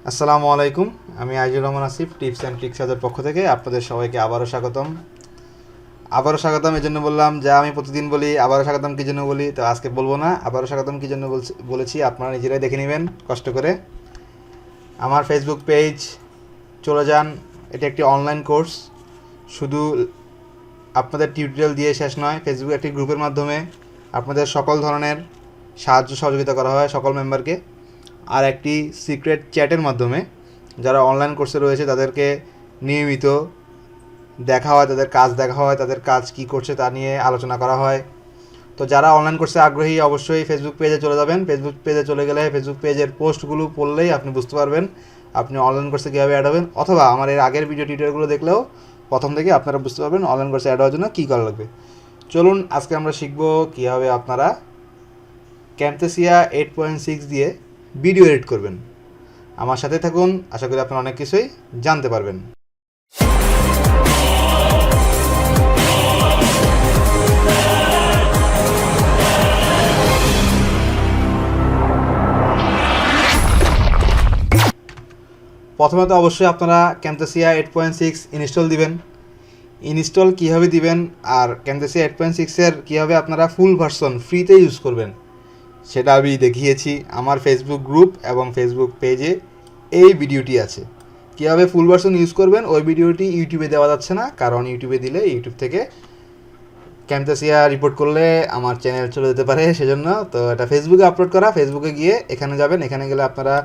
আসসালামু আলাইকুম। আমি Aizur Rahman Asif, tips and tricks হাজার পক্ষ থেকে আপনাদের সবাইকে আবারও স্বাগতম এই জন্য বললাম, যা আমি প্রতিদিন বলি আবারও স্বাগতম কী জন্য বলি, তো আজকে বলবো না। আবারও স্বাগতম কী জন্য বলেছি আপনারা নিজেরাই দেখে নেবেন কষ্ট করে। আমার ফেসবুক পেজ চলে যান। এটি একটি অনলাইন কোর্স, শুধু আপনাদের টিউটোরিয়াল দিয়ে শেষ নয়। ফেসবুক একটি গ্রুপের মাধ্যমে আপনাদের সকল ধরনের সাহায্য সহযোগিতা করা হয় সকল মেম্বারকে। আর একটি সিক্রেট চ্যাটের মাধ্যমে যারা অনলাইন কোর্সে রয়েছে তাদেরকে নিয়মিত দেখা হয়, তাদের কাজ দেখা হয়, তাদের কাজ কী করছে তা নিয়ে আলোচনা করা হয়। তো যারা অনলাইন কোর্সে আগ্রহী অবশ্যই ফেসবুক পেজে চলে যাবেন। ফেসবুক পেজে চলে গেলে ফেসবুক পেজের পোস্টগুলো পড়লেই আপনি বুঝতে পারবেন আপনি অনলাইন কোর্সে কীভাবে অ্যাড হবেন, অথবা আমার এর আগের ভিডিও টিউটোরিয়ালগুলো দেখলেও প্রথম থেকে আপনারা বুঝতে পারবেন অনলাইন কোর্সে অ্যাড হওয়ার জন্য কী করা লাগবে। চলুন আজকে আমরা শিখব কীভাবে আপনারা ক্যামথেসিয়া 8.6 দিয়ে ভিডিও এডিট করবেন। আমার সাথে থাকুন, আশা করি আপনারা অনেক কিছুই জানতে পারবেন। প্রথমত অবশ্যই আপনারা ক্যামথেসিয়া 8.6 ইনস্টল দিবেন। ইনস্টল কীভাবে দিবেন আর ক্যামথেসিয়া 8.6-এর কীভাবে আপনারা ফুল ভার্সন ফ্রিতে ইউজ করবেন সেটা আমি দেখিয়েছি আমার ফেসবুক গ্রুপ এবং ফেসবুক পেজে। এই ভিডিওটি আছে, কীভাবে ফুল ভার্সন ইউজ করবেন। ওই ভিডিওটি ইউটিউবে দেওয়া যাচ্ছে না, কারণ ইউটিউবে দিলে ইউটিউব থেকে ক্যামথেসিয়া রিপোর্ট করলে আমার চ্যানেল চলে যেতে পারে, সেজন্য তো এটা ফেসবুকে আপলোড করা। ফেসবুকে গিয়ে এখানে যাবেন, এখানে গেলে আপনারা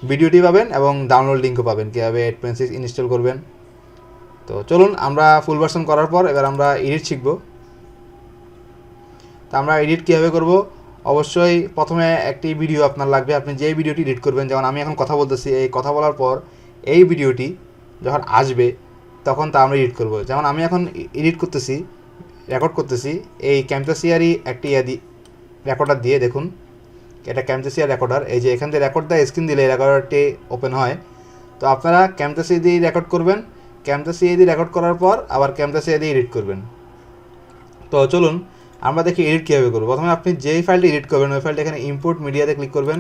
ভিডিওটি পাবেন এবং ডাউনলোড লিঙ্কও পাবেন কীভাবে 8.6 ইনস্টল করবেন। তো চলুন আমরা ফুল ভার্সন করার পর এবার আমরা এডিট শিখব। তা আমরা এডিট কীভাবে করব, অবশ্যই প্রথমে একটি ভিডিও আপনার লাগবে। আপনি যে ভিডিওটি এডিট করবেন, যেমন আমি এখন কথা বলতেছি, এই কথা বলার পর এই ভিডিওটি যখন আসবে তখন তা আমরা এডিট করব। যেমন আমি এখন এডিট করতেছি, রেকর্ড করতেছি এই ক্যামথেসিয়ারই একটি রেকর্ডার দিয়ে। দেখুন এটা ক্যামথেসিয়া রেকর্ডার, এই যে এখান থেকে রেকর্ড দেয়, স্ক্রিন দিলে রেকর্ডারটি ওপেন হয়। তো আপনারা ক্যামথেসিয়া দিয়ে রেকর্ড করবেন, ক্যামথেসিয়া দিয়ে রেকর্ড করার পর আবার ক্যামথেসিয়া দিয়ে এডিট করবেন। তো চলুন আমরা দেখি এডিট কীভাবে করবো। প্রথমে আপনি যেই ফাইলটি এডিট করবেন ওই ফাইলটা এখানে ইম্পোর্ট মিডিয়াতে ক্লিক করবেন।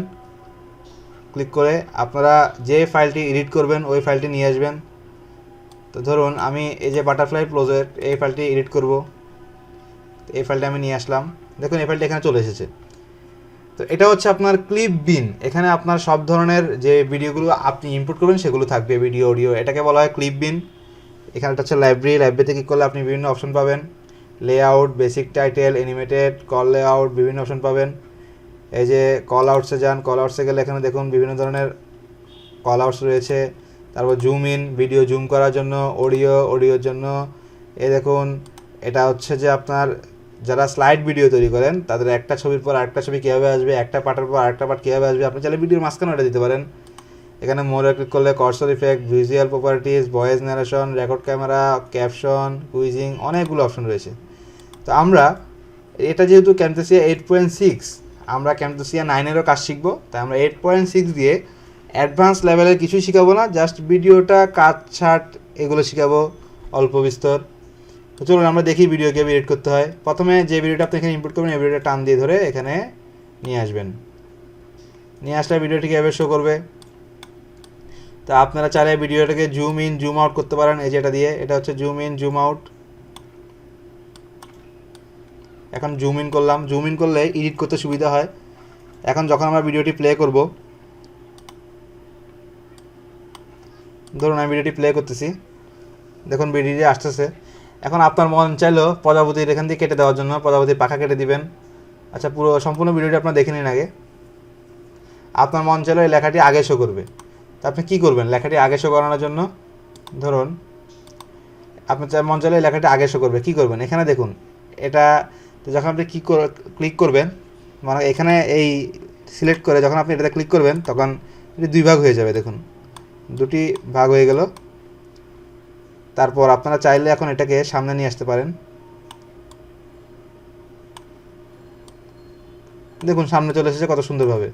ক্লিক করে আপনারা যে ফাইলটি এডিট করবেন ওই ফাইলটি নিয়ে আসবেন। তো ধরুন আমি এই যে বাটারফ্লাই প্রজেক্ট এই ফাইলটি এডিট করব, এই ফাইলটা আমি নিয়ে আসলাম। দেখুন এই ফাইলটা এখানে চলে এসেছে। তো এটা হচ্ছে আপনার ক্লিপ বিন। এখানে আপনার সব ধরনের যে ভিডিওগুলো আপনি ইম্পোর্ট করবেন সেগুলো থাকবে, ভিডিও অডিও, এটাকে বলা হয় ক্লিপ বিন। এখানে হচ্ছে লাইব্রেরিতে ক্লিক করলে আপনি বিভিন্ন অপশন পাবেন, layout, basic title, animated, call layout, বিভিন্ন অপশন পাবেন। এই যে কল আউটসে যান, কল আউটসে গেলে এখানে দেখুন বিভিন্ন ধরনের কল আউটস রয়েছে। তারপর জুম ইন, ভিডিও জুম করার জন্য, অডিওর জন্য। এই দেখুন এটা হচ্ছে যে আপনার যারা স্লাইড ভিডিও তৈরি করেন তাদের একটা ছবির পর আরেকটা ছবি কীভাবে আসবে, একটা পার্টের পর আরেকটা পার্ট কীভাবে আসবে, আপনি চাইলে ভিডিওর মাঝখানে এটা দিতে পারেন। এখানে মোরে ক্লিক করলে cursor effect, visual properties, voice narration, record camera, caption, cuisine, অনেকগুলো অপশন রয়েছে। তো আমরা এটা যেহেতু ক্যামথেসিয়া 8.6, আমরা ক্যামথেসিয়া 9-এরও কাজ শিখবো, তাই আমরা 8.6 দিয়ে অ্যাডভান্স লেভেলের কিছুই শিখাবো না, জাস্ট ভিডিওটা কাট ছাট এগুলো শিখাবো অল্প বিস্তর। তো চলুন আমরা দেখি ভিডিও কীভাবে এডিট করতে হয়। প্রথমে যে ভিডিওটা আপনি এখানে ইম্পোর্ট করবেন এই ভিডিওটা টান দিয়ে ধরে এখানে নিয়ে আসবেন। নিয়ে আসলে ভিডিওটি কীভাবে শো করবে। তা আপনারা চাইলে ভিডিওটাকে জুম ইন জুম আউট করতে পারেন। এই যে এটা দিয়ে, এটা হচ্ছে জুম ইন জুম আউট। এখন জুম ইন করলাম, জুম ইন করলে এডিট করতে সুবিধা হয়। এখন যখন আমরা ভিডিওটি প্লে করব, ধরুন আমি ভিডিওটি প্লে করতেছি, দেখুন ভিডিওটি আসতেছে। এখন আপনার মন চাইলো প্রজাপতির এখান থেকে কেটে দেওয়ার জন্য প্রজাপতির পাখা কেটে দিবেন। আচ্ছা পুরো সম্পূর্ণ ভিডিওটি আপনার দেখে নিন আগে। আপনার মন চাইলো এই লেখাটি আগে শো করবে, তা আপনি কী করবেন লেখাটি আগে শো করানোর জন্য? ধরুন আপনার মন চাইলে এই লেখাটি আগে শো করবে, কী করবেন? এখানে দেখুন এটা তো যখন আপনি ক্লিক করবেন, মানে এখানে এই সিলেক্ট করে যখন আপনি এটাতে ক্লিক করবেন তখন এটি দুই ভাগ হয়ে যাবে। দেখুন দুটি ভাগ হয়ে গেল। তারপর আপনারা চাইলে এখন এটাকে সামনে নিয়ে আসতে পারেন। দেখুন সামনে চলে এসেছে কত সুন্দরভাবে।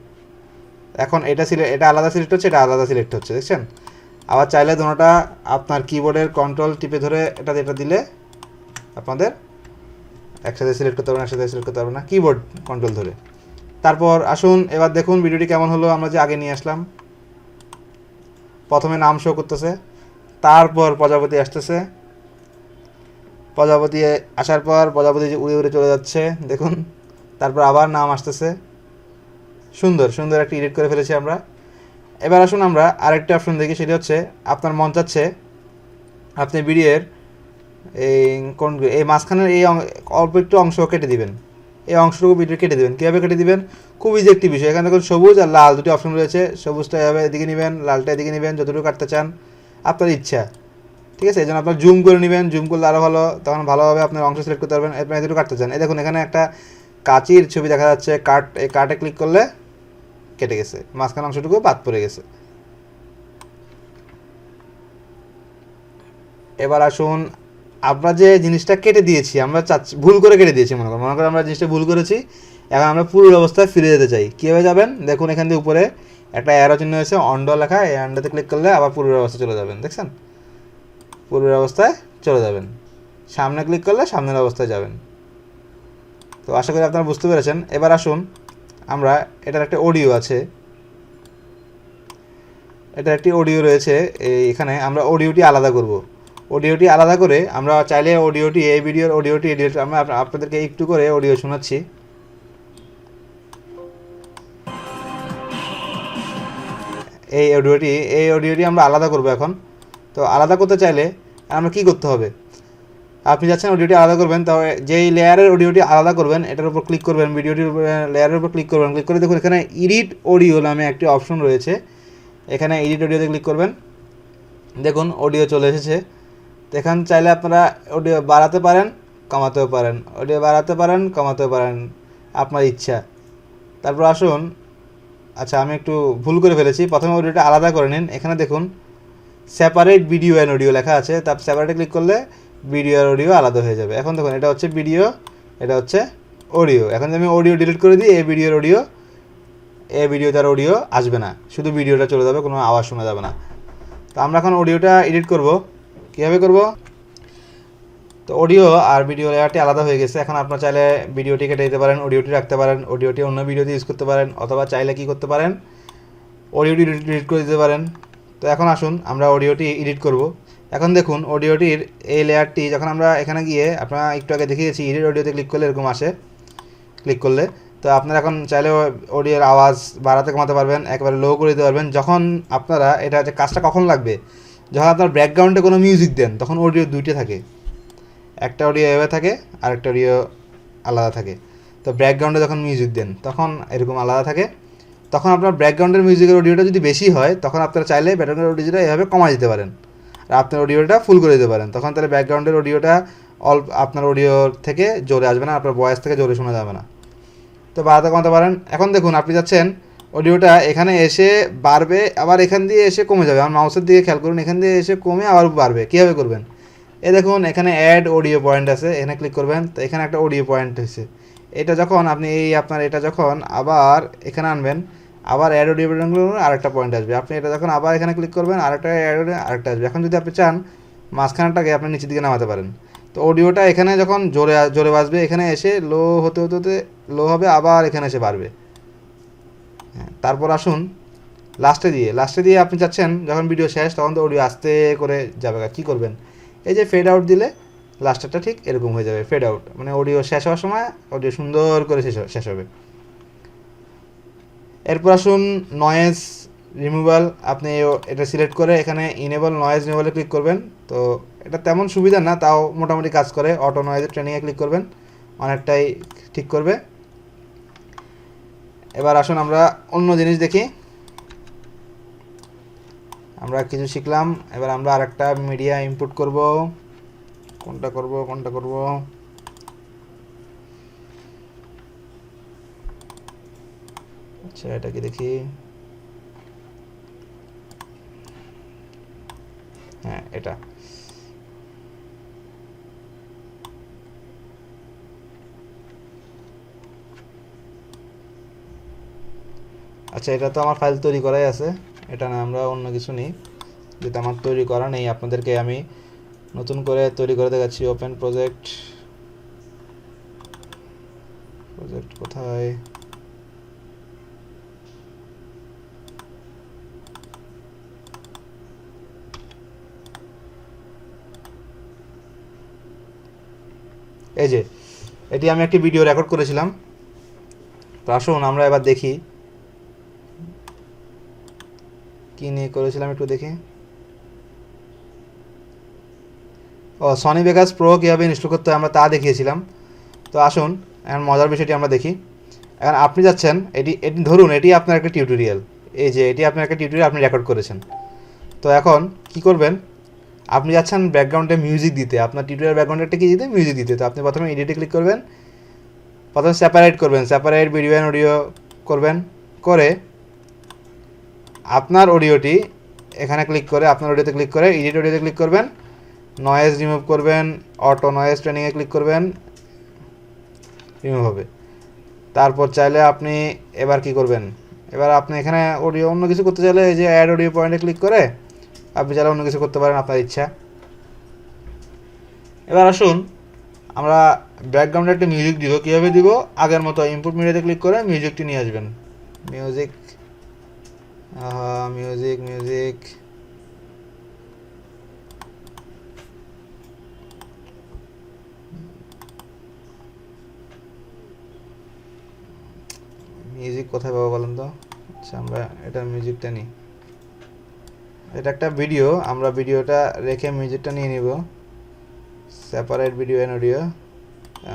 এখন এটা আলাদা সিলেক্ট হচ্ছে, এটা আলাদা সিলেক্ট হচ্ছে, দেখছেন? আবার চাইলে দুটোটা আপনার কিবোর্ডের কন্ট্রোল টিপে ধরে এটা দিলে আপনাদের একসাথে সিলেক্ট করতে পারবেন, একসাথে সিলেক্ট করতে পারবেন না, কিবোর্ড কন্ট্রোল ধরে। তারপর আসুন এবার দেখুন ভিডিওটি কেমন হলো আমরা যে আগে নিয়ে আসলাম। প্রথমে নাম শো করতেছে, তারপর প্রজাপতি আসতেছে, প্রজাপতি আসার পর প্রজাপতি যে উড়ে উড়ে চলে যাচ্ছে দেখুন, তারপর আবার নাম আসতেছে। সুন্দর সুন্দর একটা এডিট করে ফেলেছি আমরা। এবার আসুন আমরা আরেকটা অপশন দেখি, সেটা হচ্ছে আপনার মন চাচ্ছে আপনি ভিডিওর এই কোন এই মাঝখানের এই অল্প একটু অংশ কেটে দিবেন, এই অংশটুকু ভিডিও কেটে দেবেন। কীভাবে কেটে দিবেন? খুব ইজি একটি বিষয়। এখানে দেখুন সবুজ আর লাল দুটি অপশন রয়েছে, সবুজটা এভাবে এদিকে নেবেন, লালটা এদিকে নেবেন, যতটুকু কাটতে চান আপনার ইচ্ছা, ঠিক আছে? এই জন্য আপনার জুম করে নেবেন, জুম করলে আরও ভালো, তখন ভালোভাবে আপনার অংশ সিলেক্ট করতে পারবেন। এরপর এতটুকু কাটতে চান, এই দেখুন এখানে একটা কাঁচির ছবি দেখা যাচ্ছে, এই কাটে ক্লিক করলে কেটে গেছে, মাঝখানে অংশটুকু বাদ পড়ে গেছে। এবার আসুন আমরা যে জিনিসটা কেটে দিয়েছি, আমরা চাচ্ছি ভুল করে কেটে দিয়েছি, মনে করেন আমরা জিনিসটা ভুল করেছি, এখন আমরা পুরো অবস্থায় ফিরে যেতে চাই। কীভাবে যাবেন? দেখুন এখান থেকে উপরে একটা অ্যারো চিহ্ন হয়েছে, অন্ড লেখা, এই অন্ডতে ক্লিক করলে আবার পূর্বের অবস্থায় চলে যাবেন। দেখছেন? পূর্বের অবস্থায় চলে যাবেন। সামনে ক্লিক করলে সামনের অবস্থায় যাবেন। তো আশা করি আপনারা বুঝতে পেরেছেন। এবার আসুন আমরা, এটার একটা অডিও আছে, এটার একটি অডিও রয়েছে, এখানে আমরা অডিওটি আলাদা করব। অডিওটি আলাদা করে আমরা চাইলে অডিওটি, এই ভিডিওর অডিওটি এডিট, আমরা আপনাদেরকে একটু করে অডিও শোনাচ্ছি। এই অডিওটি আমরা আলাদা করব এখন। তো আলাদা করতে চাইলে আমরা কি করতে হবে? আপনি যাচ্ছেন অডিওটি আলাদা করবেন, তো যেই লেয়ারের অডিওটি আলাদা করবেন এটার উপর ক্লিক করবেন, ভিডিওটির লেয়ারের উপর ক্লিক করবেন, ক্লিক করে দেখুন এখানে এডিট অডিও নামে একটি অপশন রয়েছে, এখানে এডিট অডিওতে ক্লিক করবেন, দেখুন অডিও চলে এসেছে। তো এখানে চাইলে আপনারা অডিও বাড়াতে পারেন, কমাতেও পারেন, অডিও বাড়াতে পারেন, কমাতেও পারেন, আপনার ইচ্ছা। তারপর আসুন, আচ্ছা আমি একটু ভুল করে ফেলেছি, প্রথমে অডিওটা আলাদা করে নিন। এখানে দেখুন সেপারেট ভিডিও অ্যান্ড অডিও লেখা আছে, তার সেপারেটে ক্লিক করলে ভিডিও আর অডিও আলাদা হয়ে যাবে। এখন দেখুন এটা হচ্ছে ভিডিও, এটা হচ্ছে অডিও। এখন যদি আমি অডিও ডিলিট করে দিই, এই ভিডিওর অডিও, এই ভিডিওটার অডিও আসবে না, শুধু ভিডিওটা চলে যাবে, কোনো আওয়াজ শোনা যাবে না। তো আমরা এখন অডিওটা এডিট করব। কীভাবে করব? তো অডিও আর ভিডিও লেয়ারটি আলাদা হয়ে গেছে। এখন আপনার চাইলে ভিডিওটি কেটে দিতে পারেন, অডিওটি রাখতে পারেন, অডিওটি অন্য ভিডিওতে ইউজ করতে পারেন, অথবা চাইলে কি করতে পারেন, অডিওটি এডিট করে দিতে পারেন। তো এখন আসুন আমরা অডিওটি এডিট করব। এখন দেখুন অডিওটির এই লেয়ারটি, যখন আমরা এখানে গিয়ে, আপনারা একটু আগে দেখিয়েছি এডিট অডিওতে ক্লিক করলে এরকম আসে, ক্লিক করলে। তো আপনারা এখন চাইলে অডিওর আওয়াজ বাড়াতে কমাতে পারবেন, একেবারে লো করে দিতে পারবেন। যখন আপনারা এটা যে কাজটা কখন লাগবে, যখন আপনার ব্যাকগ্রাউন্ডে কোনো মিউজিক দেন, তখন অডিও দুইটা থাকে, একটা অডিও এভাবে থাকে আর একটা অডিও আলাদা থাকে। তো ব্যাকগ্রাউন্ডে যখন মিউজিক দেন তখন এরকম আলাদা থাকে। তখন আপনার ব্যাকগ্রাউন্ডের মিউজিকের অডিওটা যদি বেশি হয়, তখন আপনারা চাইলে ব্যাকগ্রাউন্ডের অডিওটা এভাবে কমাই দিতে পারেন, আর আপনার অডিওটা ফুল করে দিতে পারেন। তখন তাহলে ব্যাকগ্রাউন্ডের অডিওটা আপনার অডিওর থেকে জোরে আসবে না, আপনার ভয়েস থেকে জোরে শোনা যাবে না। তো বাড়াতে কমাতে পারেন। এখন দেখুন আপনি যাচ্ছেন অডিওটা এখানে এসে বাড়বে, আবার এখান দিয়ে এসে কমে যাবে। আমার মাউসের দিকে খেয়াল করুন, এখান দিয়ে এসে কমে আবার বাড়বে। কীভাবে করবেন? এই দেখুন এখানে অ্যাড অডিও পয়েন্ট আছে, এখানে ক্লিক করবেন। তো এখানে একটা অডিও পয়েন্ট হয়েছে, এটা যখন আপনি আপনার এটা যখন আবার এখানে আনবেন, আবার অ্যাড অডিও পয়েন্ট আরেকটা পয়েন্ট আসবে। আপনি এটা যখন আবার এখানে ক্লিক করবেন, আরেকটা অ্যাড অডিও আরেকটা আসবে। এখন যদি আপনি চান মাঝখানটাকে আপনি নিচের দিকে নামাতে পারেন। তো অডিওটা এখানে যখন জোরে জোরে বাজবে, এখানে এসে লো হতে হতে হতে লো হবে, আবার এখানে এসে বাড়বে। হ্যাঁ, তারপর আসুন লাস্টে দিয়ে আপনি চাচ্ছেন যখন ভিডিও শেষ, তখন তো অডিও আস্তে করে যাবে। কী করবেন? এই যে ফেড আউট দিলে লাস্টেরটা ঠিক এরকম হয়ে যাবে, ফেড আউট মানে অডিও শেষ হওয়ার সময় অডিও সুন্দর করে শেষ হবে। এরপর আসুন নয়েজ রিমুভাল, আপনি এটা সিলেক্ট করে এখানে ইনেবল নয়েজ রিমুভালে ক্লিক করবেন। তো এটা তেমন সুবিধা না, তাও মোটামুটি কাজ করে। অটো নয়েজের ট্রেনিংয়ে ক্লিক করবেন, অনেকটাই ঠিক করবে। এবার আসুন আমরা অন্য জিনিস দেখি, আমরা কিছু শিখলাম। এবার আমরা আরেকটা মিডিয়া ইনপুট করব। কোনটা করব? আচ্ছা এটা কি দেখি, হ্যাঁ এটা। আচ্ছা এটা তো আমার ফাইল তৈরি করাই আছে, এটা না আমরা অন্য কিছু নিই, যেটা আমার তৈরি করা নেই। আপনাদেরকে আমি নতুন করে তৈরি করে দেখাচ্ছি। ওপেন প্রজেক্ট কোথায়? এই যে এটি আমি একটি ভিডিও রেকর্ড করেছিলাম। তো আসুন আমরা এবার দেখি কী নিয়ে করেছিলাম, একটু দেখি। সনি ভেগাস প্রো কীভাবে ইনস্টল করতে হয় আমরা তা দেখিয়েছিলাম। তো আসুন এখন মজার বিষয়টি আমরা দেখি। এখন আপনি যাচ্ছেন, এটি এটি ধরুন এটি আপনার একটা টিউটোরিয়াল, এই যে এটি আপনার একটা টিউটোরিয়াল আপনি রেকর্ড করেছেন। তো এখন কি করবেন, আপনি যাচ্ছেন ব্যাকগ্রাউন্ডে মিউজিক দিতে, আপনার টিউটোরিয়াল ব্যাকগ্রাউন্ডে কি দিতে, মিউজিক দিতে। তো আপনি প্রথমে এডিটে ক্লিক করবেন, প্রথমে সেপারেট করবেন, সেপারেট ভিডিও অ্যান্ড অডিও করবেন, করে আপনার অডিওটি এখানে ক্লিক করে, আপনার অডিওতে ক্লিক করে এডিট অডিওতে ক্লিক করবেন, নয়েজ রিমুভ করবেন, অটো নয়েজ ট্রেনিংয়ে ক্লিক করবেন, রিমুভ হবে। তারপর চাইলে আপনি এবার কি করবেন, এবার আপনি এখানে অডিও অন্য কিছু করতে চাইলে এই যে অ্যাড অডিও পয়েন্টে ক্লিক করে আপনি চাইলে অন্য কিছু করতে পারেন আপনার ইচ্ছা। এবার আসুন আমরা ব্যাকগ্রাউন্ডে একটা মিউজিক দিব, কীভাবে দিব, আগের মতো ইনপুট মিডিয়াতে ক্লিক করে মিউজিকটি নিয়ে আসবেন। মিউজিক মিউজিক মিউজিক মিউজিক কোথায় পাবো বলেন তো। আচ্ছা আমরা এটা মিউজিকটা নিই, এটা একটা ভিডিও, আমরা ভিডিওটা রেখে মিউজিকটা নিয়ে নিব, সেপারেট ভিডিও অ্যান্ড অডিও।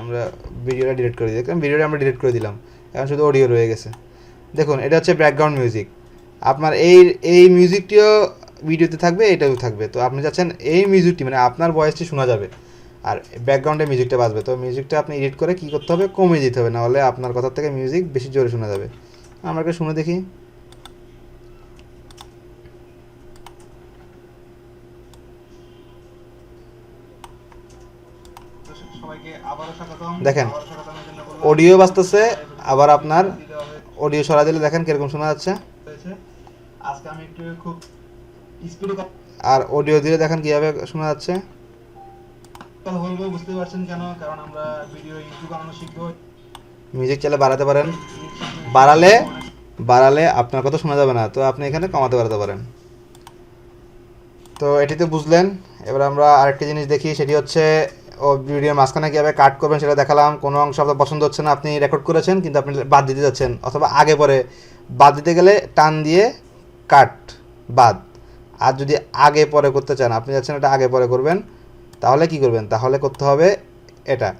আমরা ভিডিওটা ডিলিট করে দিই, দেখলাম ভিডিওটা আমরা ডিলিট করে দিলাম, এখন শুধু অডিও রয়ে গেছে। দেখুন এটা হচ্ছে ব্যাকগ্রাউন্ড মিউজিক। আপনার এই মিউজিকটিও ভিডিওতে থাকবে, এটাও থাকবে। তো আপনি চাচ্ছেন এই মিউজিকটি মানে আপনার ভয়েসটি শোনা যাবে আর ব্যাকগ্রাউন্ডে মিউজিকটা বাজবে। তো মিউজিকটা আপনি এডিট করে কী করতে হবে, কমিয়ে দিতে হবে, নাহলে আপনার কথা থেকে মিউজিক বেশি জোরে শোনা যাবে। আমরা একটা শুনে দেখি। দেখেন অডিও বাজতেছে, আবার আপনার অডিও সরা দিলে দেখেন কিরকম শোনা যাচ্ছে। আজকে আমি একটু খুব স্পিডে আর অডিও দিলে দেখেন কিভাবে শোনা যাচ্ছে। বলবো বুঝতে পারছেন কেন, কারণ আমরা ভিডিও ইউটিউব বানানো শিখবো। মিউজিক চাইলে বাড়াতে পারেন, বাড়ালে আপনার কথা শোনা যাবে না, তো আপনি এখানে কমাতে বাড়াতে পারেন। তো এটিতে বুঝলেন। এবার আমরা আরেকটি জিনিস দেখি, সেটি হচ্ছে ও ভিডিওর মাঝখানে কীভাবে কাট করবেন সেটা দেখালাম। কোনো অংশ আপনার পছন্দ হচ্ছে না, আপনি রেকর্ড করেছেন কিন্তু আপনি বাদ দিতে যাচ্ছেন, অথবা আগে পরে বাদ দিতে গেলে টান দিয়ে কাট বাদ। আর যদি আগে পরে করতে চান, আপনি যাচ্ছেন এটা আগে পরে করবেন, তাহলে কি করবেন, তাহলে করতে হবে এটা,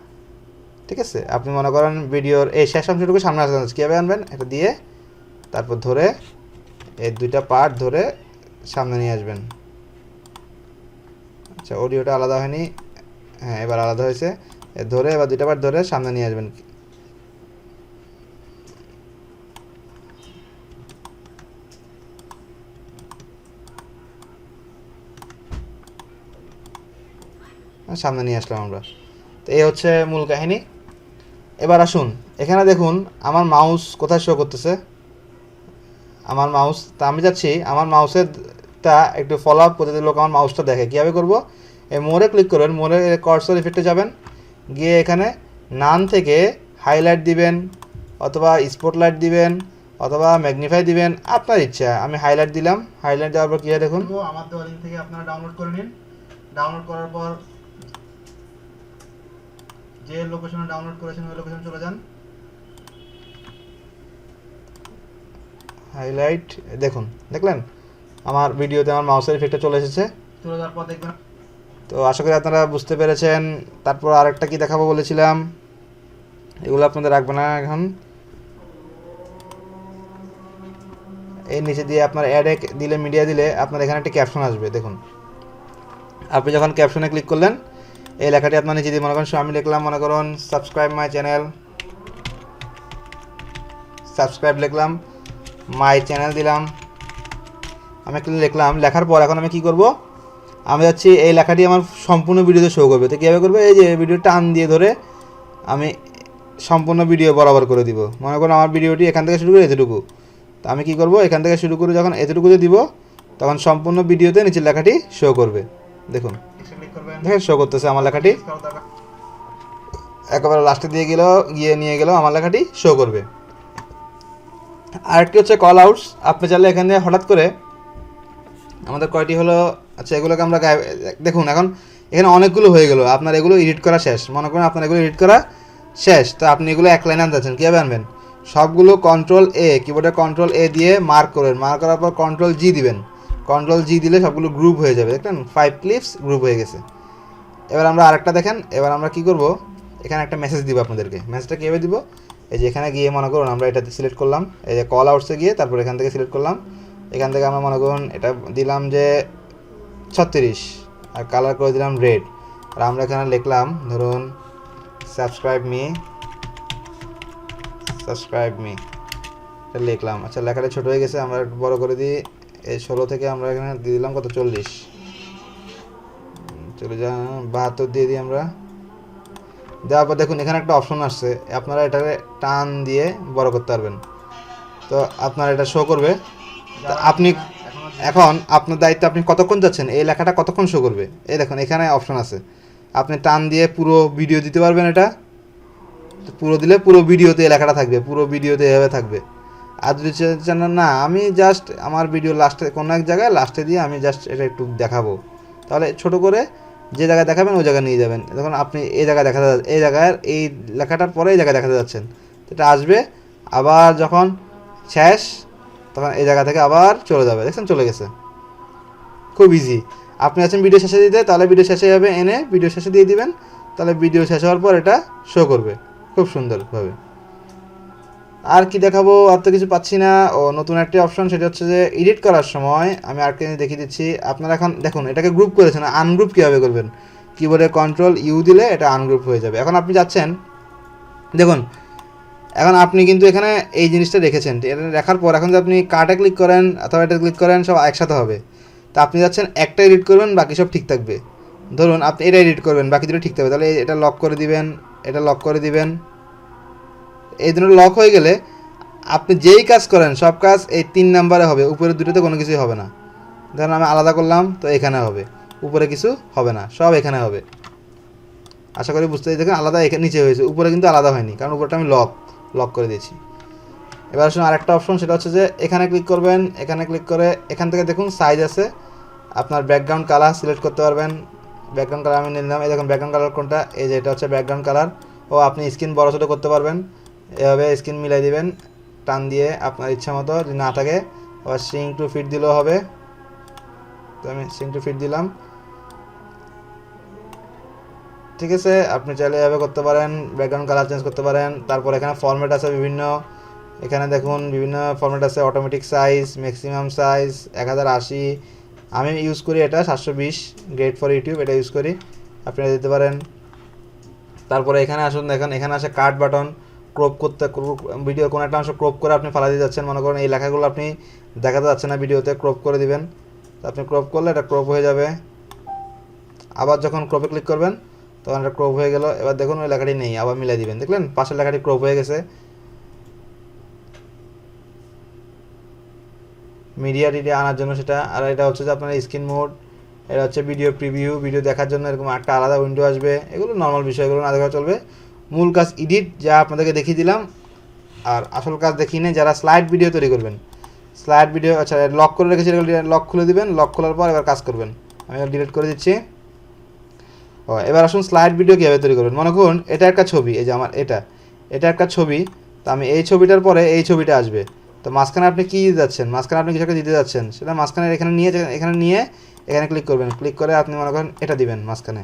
ঠিক আছে। আপনি মনে করেন ভিডিওর এই শেষ অংশটুকু সামনে আসবেন, কীভাবে আনবেন, এটা দিয়ে তারপর ধরে এই দুইটা পার্ট ধরে সামনে নিয়ে আসবেন। আচ্ছা অডিওটা আলাদা হয়নি, হ্যাঁ এবার আলাদা হয়েছে। ধরে এবার দুইটা পার্ট ধরে সামনে নিয়ে আসবেন। সামনে নিয়ে আসলাম আমরা। তো এই হচ্ছে মূল কাহিনী। এবার আসুন এখানে দেখুন আমার মাউস কোথায় শো করতেছে, আমার মাউস। তা আমি যাচ্ছি আমার মাউসেরটা একটু ফলো আপ করতে, লোক আমার মাউসটা দেখে। কীভাবে করবো, এই মোড়ে ক্লিক করবেন, মোড়ে কার্সর ইফেক্টে যাবেন, গিয়ে এখানে নান থেকে হাইলাইট দিবেন, অথবা স্পটলাইট দিবেন, অথবা ম্যাগনিফাই দিবেন, আপনার ইচ্ছা। আমি হাইলাইট দিলাম, হাইলাইট দেওয়ার পর কী হয় দেখুন, আমার দেওয়া লিঙ্ক থেকে আপনারা ডাউনলোড করে নিন। ডাউনলোড করার পর যে লোকেশনে ডাউনলোড করেছেন ওই লোকেশনে চলে যান, হাইলাইট দেখুন, দেখলেন আমার ভিডিওতে আমার মাউসের ইফেক্টটা চলে এসেছে। চলে যাওয়ার পর দেখবেন। তো আশা করি আপনারা বুঝতে পেরেছেন। তারপর আরেকটা কি দেখাবো বলেছিলাম, এগুলো আপনাদের রাখবে না এখন। এই নিচে দিয়ে আপনার অ্যাডে দিলে, মিডিয়া দিলে আপনার এখানে একটা ক্যাপশন আসবে। দেখুন আপনি যখন ক্যাপশনে ক্লিক করলেন, এই লেখাটি আপনার নিচে দিয়ে মনে করেন আমি লিখলাম, মনে করুন সাবস্ক্রাইব মাই চ্যানেল, সাবস্ক্রাইব লিখলাম, মাই চ্যানেল দিলাম, আমি একটা লিখলাম। লেখার পর এখন আমি কী করব, আমি যাচ্ছি এই লেখাটি আমার সম্পূর্ণ ভিডিওতে শো করবে। তো কীভাবে করবে, এই যে ভিডিও টান দিয়ে ধরে আমি সম্পূর্ণ ভিডিও বরাবর করে দিব। মনে করুন আমার ভিডিওটি এখান থেকে শুরু করে এতটুকু, তো আমি কী করব, এখান থেকে শুরু করে যখন এতটুকুতে দিব তখন সম্পূর্ণ ভিডিওতে নিচের লেখাটি শো করবে। দেখুন দেখেন শো করতেছে আমার লেখাটি, একেবারে লাস্টে নিয়ে গেল আমার লেখাটি শো করবে। আরেকটি হচ্ছে কল আউটস। আপনি চাইলে এখানে হঠাৎ করে আমাদের কয়টি হলো, আচ্ছা এগুলোকে আমরা দেখুন এখন এখানে অনেকগুলো হয়ে গেল, আপনার এগুলো এডিট করা শেষ, মনে করেন আপনার এগুলো এডিট করা শেষ, তো আপনি এগুলো এক লাইনে আনতে চাচ্ছেন, কীভাবে আনবেন? সবগুলো কন্ট্রোল এ, কিবোর্ডে কন্ট্রোল এ দিয়ে মার্ক করবেন, মার্ক করার পর কন্ট্রোল জি দিবেন, কন্ট্রোল জি দিলে সবগুলো গ্রুপ হয়ে যাবে, দেখলেন 5 ক্লিপস গ্রুপ হয়ে গেছে। এবার আমরা আরেকটা দেখেন, এবার আমরা কি করব, এখানে একটা মেসেজ দিব আপনাদেরকে। মেসেজটা কীভাবে দিব? এই যে এখানে গিয়ে মনে করুন আমরা এটা সিলেক্ট করলাম, এই যে কল আউটসে গিয়ে তারপর এখান থেকে সিলেক্ট করলাম, এখান থেকে আমরা মনে করুন এটা দিলাম যে 36 আর কালার করে দিলাম রেড, আর আমরা এখানে লিখলাম ধরুন সাবস্ক্রাইব মি এটা লিখলাম। আচ্ছা লেখাটা ছোটো হয়ে গেছে, আমরা একটু বড় করে দিই, এই 16 থেকে আমরা এখানে দিয়ে দিলাম কত 40, চলে যা 72 দিয়ে দিই আমরা। দেওয়ার পর দেখুন এখানে একটা অপশন আসছে, আপনারা এটাকে টান দিয়ে বড় করতে পারবেন, তো আপনার এটা শো করবে। আপনি এখন আপনার দায়িত্ব, আপনি কতক্ষণ যাচ্ছেন, এই লেখাটা কতক্ষণ শো করবে, এই দেখুন এখানে অপশন আছে, আপনি টান দিয়ে পুরো ভিডিও দিতে পারবেন, এটা পুরো দিলে পুরো ভিডিওতে এই লেখাটা থাকবে, পুরো ভিডিওতে এভাবে থাকবে। আর যদি চান না আমি জাস্ট আমার ভিডিও লাস্টে কোনো এক জায়গায় লাস্টে দিয়ে আমি জাস্ট এটা একটু দেখাবো, তাহলে ছোট করে যে জায়গায় দেখাবেন ওই জায়গায় নিয়ে যাবেন। দেখুন আপনি এই জায়গায় দেখা যাচ্ছে, এই জায়গায় এই লেখাটার পরে এই জায়গায় দেখাতে যাচ্ছেন, এটা আসবে আবার যখন শেষ তখন এই জায়গা থেকে আবার চলে যাবে, দেখছেন চলে গেছে, খুব ইজি। আপনি আছেন ভিডিও শেষে দিতে, তাহলে ভিডিও শেষে যাবে, এনে ভিডিও শেষে দিয়ে দিবেন, তাহলে ভিডিও শেষ হওয়ার পর এটা শো করবে খুব সুন্দরভাবে। আর কি দেখাবো, আর তো কিছু পাচ্ছি না। ও নতুন একটি অপশন, সেটা হচ্ছে যে এডিট করার সময় আমি আরেকটা জিনিস দেখিয়ে দিচ্ছি। আপনারা এখন দেখুন এটাকে গ্রুপ করেছেন, আনগ্রুপ কীভাবে করবেন, কিবোর্ডে কন্ট্রোল ইউ দিলে এটা আনগ্রুপ হয়ে যাবে। এখন আপনি যাচ্ছেন, দেখুন এখন আপনি কিন্তু এখানে এই জিনিসটা রেখেছেন, এটা রাখার পর এখন যদি আপনি কার্টে ক্লিক করেন অথবা এটা ক্লিক করেন সব একসাথে হবে। তো আপনি যাচ্ছেন একটা এডিট করবেন, বাকি সব ঠিক থাকবে। ধরুন আপনি এটা এডিট করবেন, বাকি দুটো ঠিক থাকবে, তাহলে এটা লক করে দিবেন, এটা লক করে দিবেন। এই দুটো লক হয়ে গেলে আপনি যেই কাজ করেন সব কাজ এই 3 নাম্বারে হবে, উপরে দুটোতে কোনো কিছুই হবে না। ধরুন আমি আলাদা করলাম, তো এখানে হবে, উপরে কিছু হবে না, সব এখানে হবে। আশা করি বুঝতে দেখেন আলাদা এখানে নিচে হয়েছে, উপরে কিন্তু আলাদা হয়নি, কারণ উপরটা আমি লক করে দিয়েছি। এবার আসুন আরেকটা অপশন, সেটা হচ্ছে যে এখানে ক্লিক করবেন, এখানে ক্লিক করে এখান থেকে দেখুন সাইজ আছে, আপনার ব্যাকগ্রাউন্ড কালার সিলেক্ট করতে পারবেন। ব্যাকগ্রাউন্ড কালার আমি নিলাম, এই দেখুন ব্যাকগ্রাউন্ড কালার কোনটা, এই যে এটা হচ্ছে ব্যাকগ্রাউন্ড কালার। ও আপনি স্ক্রিন বড় ছোটো করতে পারবেন, এভাবে স্ক্রিন মিলাই দিবেন টান দিয়ে আপনার ইচ্ছা মতো, যদি না থাকে আবার সিং টু ফিট দিলেও হবে। তো আমি সিং টু ফিট দিলাম, ঠিক আছে। আপনি চাইলে এভাবে করতে পারেন, ব্যাকগ্রাউন্ড কালার চেঞ্জ করতে পারেন। তারপর এখানে ফরম্যাট আছে বিভিন্ন, এখানে দেখুন বিভিন্ন ফরম্যাট আছে, অটোমেটিক সাইজ, ম্যাক্সিমাম সাইজ 1080, আমি ইউজ করি এটা 720, গ্রেট ফর ইউটিউব, এটা ইউজ করি, আপনারা দিতে পারেন। তারপরে এখানে আসুন, দেখেন এখানে আছে কাট বাটন, ক্রপ করতে, ভিডিওর কোনো একটা অংশ ক্রপ করে আপনি ফালা দিয়ে যাচ্ছেন, মনে করেন এই লেখাগুলো আপনি দেখাতে যাচ্ছে না ভিডিওতে, ক্রপ করে দিবেন, তো আপনি ক্রপ করলে এটা ক্রপ হয়ে যাবে। আবার যখন ক্রপে ক্লিক করবেন তখন এটা ক্রপ হয়ে গেল। এবার দেখুন ওই লেখাটি নেই, আবার মিলাই দিবেন, দেখলেন পাশের লেখাটি ক্রপ হয়ে গেছে। মিডিয়া টিডিয়া আনার জন্য সেটা, আর এটা হচ্ছে যে আপনার স্ক্রিন মোড, এটা হচ্ছে ভিডিও প্রিভিউ, ভিডিও দেখার জন্য এরকম একটা আলাদা উইন্ডো আসবে। এগুলো নর্মাল বিষয়, এগুলো না দেখা চলবে। মূল কাজ এডিট, যা আপনাদেরকে দেখিয়ে দিলাম, আর আসল কাজ দেখিয়ে নেই যারা স্লাইড ভিডিও তৈরি করবেন, স্লাইড ভিডিও, আচ্ছা লক করে রেখেছি, লক খুলে দিবেন, লক খোলার পর এবার কাজ করবেন। আমি ডিলিট করে দিচ্ছি। ও এবার আসুন স্লাইড ভিডিও কীভাবে তৈরি করবেন। মনে করুন এটা একটা ছবি, এই যে আমার এটা একটা ছবি, তো আমি এই ছবিটার পরে এই ছবিটা আসবে, তো মাঝখানে আপনি কী দিতে যাচ্ছেন, মাঝখানে আপনি কিছু একটা দিতে যাচ্ছেন, সেটা মাঝখানে এখানে নিয়ে এখানে ক্লিক করবেন, ক্লিক করে আপনি মনে করেন এটা দিবেন মাঝখানে,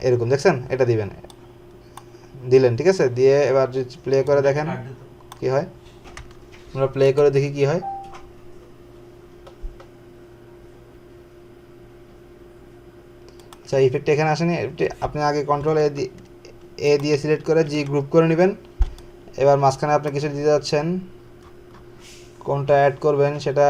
এরকম দেখছেন, এটা দিবেন, দিলেন, ঠিক আছে। দিয়ে এবার যদি প্লে করে দেখেন কি হয়, আমরা প্লে করে দেখি কি হয়। আচ্ছা ইফেক্ট এখানে আসেনি, আপনি আগে কন্ট্রোল এ দিয়ে সিলেক্ট করে জি গ্রুপ করে নেবেন। এবার মাঝখানে আপনি কিছু দিতে যাচ্ছেন, কোনটা অ্যাড করবেন সেটা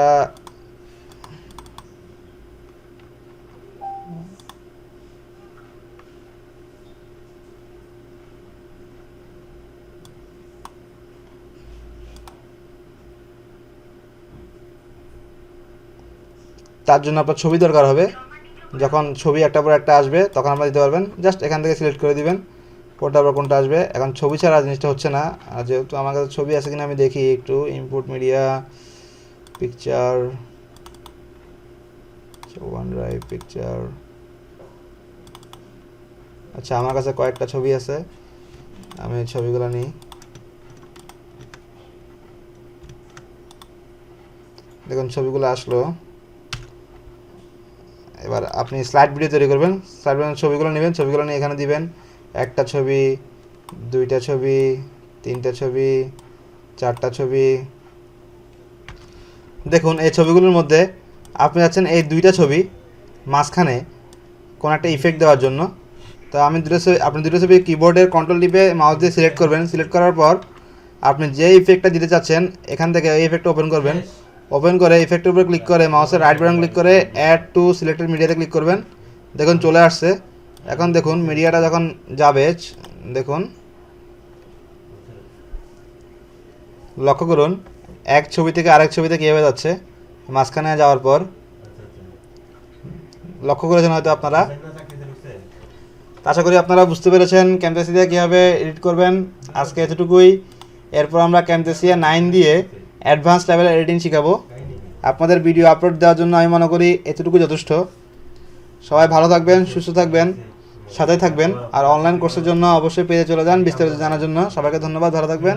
তার জন্য আপনার ছবি দরকার হবে। যখন ছবি একটা পর একটা আসবে তখন আপনারা দিতে পারবেন, জাস্ট এখান থেকে সিলেক্ট করে দিবেন কোনটা পর কোনটা আসবে। এখন ছবি ছাড়া জিনিসটা হচ্ছে না, আর যেহেতু আমার কাছে ছবি আছে কিনা আমি দেখি একটু, input media picture, one drive picture, আচ্ছা, আমার কাছে কয়েকটা ছবি আছে, আমি এই ছবিগুলো নিই। দেখুন ছবিগুলো আসলো। এবার আপনি স্লাইড ভিডিও তৈরি করবেন। স্লাইড ছবিগুলো নেবেন, ছবিগুলো নিয়ে এখানে দিবেন। একটা ছবি, দুইটা ছবি, তিনটা ছবি, চারটা ছবি। দেখুন এই ছবিগুলোর মধ্যে আপনি যাচ্ছেন এই দুইটা ছবি মাঝখানে কোনো একটা ইফেক্ট দেওয়ার জন্য। তো আপনি দুটো ছবি কিবোর্ডের কন্ট্রোল টিপে মাউস দিয়ে সিলেক্ট করবেন। সিলেক্ট করার পর আপনি যে ইফেক্টটা দিতে চাচ্ছেন এখান থেকে এই ইফেক্টটা ওপেন করবেন। ওপেন করে ইফেক্টের উপর ক্লিক করে মাউসের রাইট বাটন ক্লিক করে অ্যাড টু সিলেক্টেড মিডিয়াতে ক্লিক করবেন। দেখুন চলে আসছে। এখন দেখুন মিডিয়াটা যখন যাবে, দেখুন লক্ষ্য করুন এক ছবি থেকে আরেক ছবিতে কীভাবে যাচ্ছে মাঝখানে যাওয়ার পর। লক্ষ্য করেছেন হয়তো আপনারা। আশা করি আপনারা বুঝতে পেরেছেন ক্যামতাসিয়া কীভাবে এডিট করবেন। আজকে এতটুকুই। এরপর আমরা ক্যামতাসিয়া 9 দিয়ে অ্যাডভান্স লেভেলের এডিটিং শিখাবো। আপনাদের ভিডিও আপলোড দেওয়ার জন্য আমি মনে করি এতটুকু যথেষ্ট। সবাই ভালো থাকবেন, সুস্থ থাকবেন, সাথে থাকবেন। আর অনলাইন কোর্সের জন্য অবশ্যই পেজে চলে যান বিস্তারিত জানার জন্য। সবাইকে ধন্যবাদ, ভালো থাকবেন।